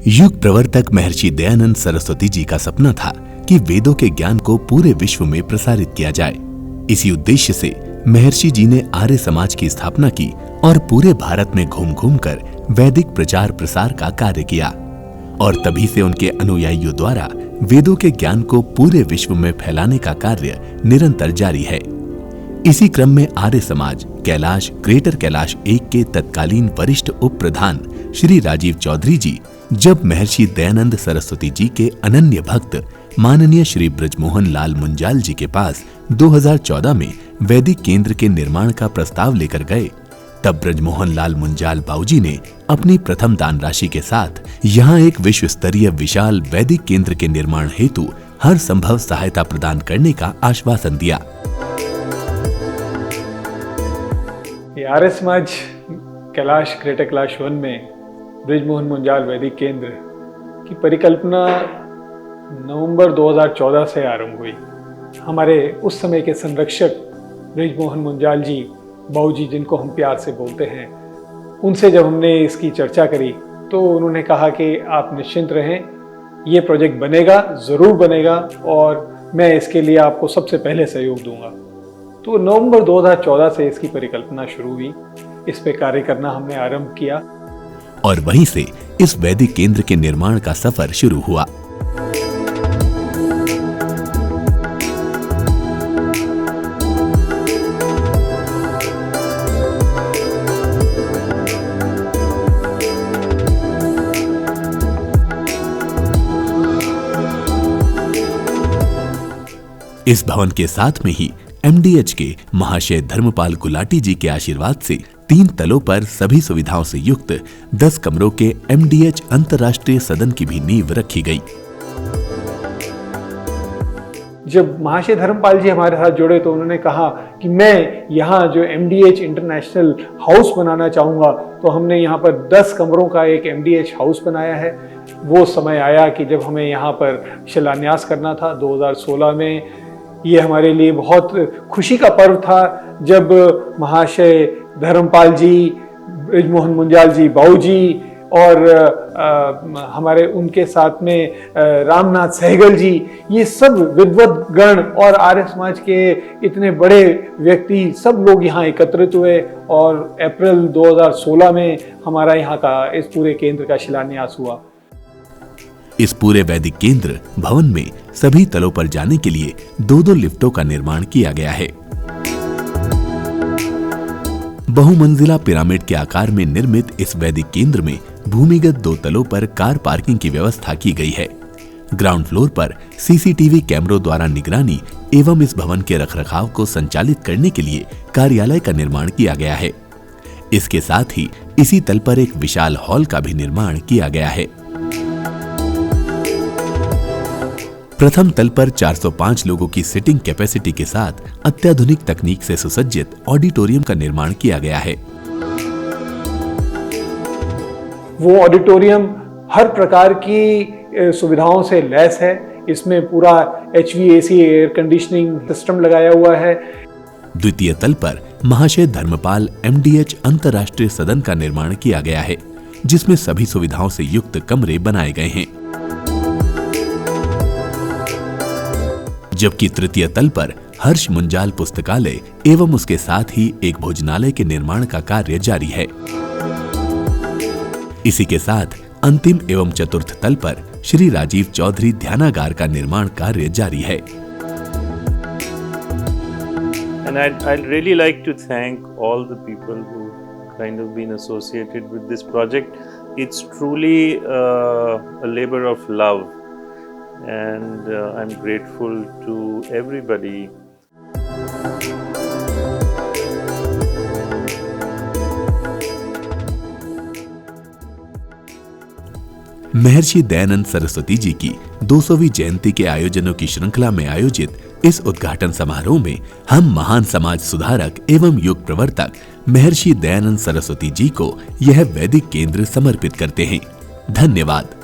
युग प्रवर्तक महर्षि दयानंद सरस्वती जी का सपना था कि वेदों के ज्ञान को पूरे विश्व में प्रसारित किया जाए। इसी उद्देश्य से महर्षि जी ने आर्य समाज की स्थापना की और पूरे भारत में घूम घूम कर वैदिक प्रचार प्रसार का कार्य किया और तभी से उनके अनुयायियों द्वारा वेदों के ज्ञान को पूरे विश्व में फैलाने का कार्य निरंतर जारी है। इसी क्रम में आर्य समाज कैलाश ग्रेटर कैलाश 1 के तत्कालीन वरिष्ठ उप प्रधान श्री राजीव चौधरी जी जब महर्षि दयानंद सरस्वती जी के अनन्य भक्त माननीय श्री ब्रजमोहन लाल मुंजाल जी के पास 2014 में वैदिक केंद्र के निर्माण का प्रस्ताव लेकर गए, तब ब्रजमोहन लाल मुंजाल बाबूजी ने अपनी प्रथम दान राशि के साथ यहाँ एक विश्व स्तरीय विशाल वैदिक केंद्र के निर्माण हेतु हर संभव सहायता प्रदान करने का आश्वासन दिया। आर्य समाज कैलाश ग्रेटर कैलाश 1 में ब्रजमोहन मुंजाल वैदिक केंद्र की परिकल्पना नवंबर 2014 से आरंभ हुई। हमारे उस समय के संरक्षक ब्रजमोहन मुंजाल जी बाबूजी, जिनको हम प्यार से बोलते हैं, उनसे जब हमने इसकी चर्चा करी तो उन्होंने कहा कि आप निश्चिंत रहें, ये प्रोजेक्ट बनेगा, ज़रूर बनेगा और मैं इसके लिए आपको सबसे पहले सहयोग दूंगा। तो नवंबर 2014 से इसकी परिकल्पना शुरू हुई, इस पे कार्य करना हमने आरंभ किया और वहीं से इस वैदिक केंद्र के निर्माण का सफर शुरू हुआ। इस भवन के साथ में ही MDH के महाशय धर्मपाल गुलाटी जी के आशीर्वाद से 3 तलों पर सभी सुविधाओं से युक्त 10 कमरों के MDH अंतर्राष्ट्रीय सदन की भी नींव रखी गई। जब महाशय धर्मपाल जी हमारे साथ जुड़े तो उन्होंने कहा कि मैं यहाँ जो MDH इंटरनेशनल हाउस बनाना चाहूँगा, तो हमने यहाँ पर 10 कमरों का एक MDH हाउस बनाया है। वो समय आया कि जब हमें यहाँ पर शिलान्यास करना था 2016 में। ये हमारे लिए बहुत खुशी का पर्व था जब महाशय धर्मपाल जी, ब्रजमोहन मुंजाल जी बाबूजी और हमारे उनके साथ में रामनाथ सहगल जी, ये सब विद्वत गण और आर्य समाज के इतने बड़े व्यक्ति सब लोग यहाँ एकत्रित हुए और अप्रैल 2016 में हमारा यहाँ का इस पूरे केंद्र का शिलान्यास हुआ। इस पूरे वैदिक केंद्र भवन में सभी तलों पर जाने के लिए 2-2 लिफ्टों का निर्माण किया गया है। बहुमंजिला पिरामिड के आकार में निर्मित इस वैदिक केंद्र में भूमिगत 2 तलों पर कार पार्किंग की व्यवस्था की गई है। ग्राउंड फ्लोर पर CCTV कैमरों द्वारा निगरानी एवं इस भवन के रखरखाव को संचालित करने के लिए कार्यालय का निर्माण किया गया है। इसके साथ ही इसी तल पर एक विशाल हॉल का भी निर्माण किया गया है। प्रथम तल पर 405 लोगों की सिटिंग कैपेसिटी के साथ अत्याधुनिक तकनीक से सुसज्जित ऑडिटोरियम का निर्माण किया गया है। वो ऑडिटोरियम हर प्रकार की सुविधाओं से लैस है। इसमें पूरा HVAC एयर कंडीशनिंग सिस्टम लगाया हुआ है। द्वितीय तल पर महाशय धर्मपाल MDH अंतर्राष्ट्रीय सदन का निर्माण किया गया है, जिसमें सभी सुविधाओं से युक्त कमरे बनाए गए हैं। जबकि तृतीय तल पर हर्ष मुंजाल पुस्तकालय एवं उसके साथ ही एक भोजनालय के निर्माण का कार्य जारी है। इसी के साथ अंतिम एवं चतुर्थ तल पर श्री राजीव चौधरी ध्यानागार का निर्माण कार्य जारी है। And I'd really like to thank all the people who kind of been associated with this project. It's truly a labor of love. And I'm grateful to everybody. Maharshi Dayanand Saraswati ji की 200वीं जयंती के आयोजनों की श्रृंखला में आयोजित इस उद्घाटन समारोह में हम महान समाज सुधारक एवं युग प्रवर्तक महर्षि दयानंद सरस्वती जी को यह वैदिक केंद्र समर्पित करते हैं। धन्यवाद।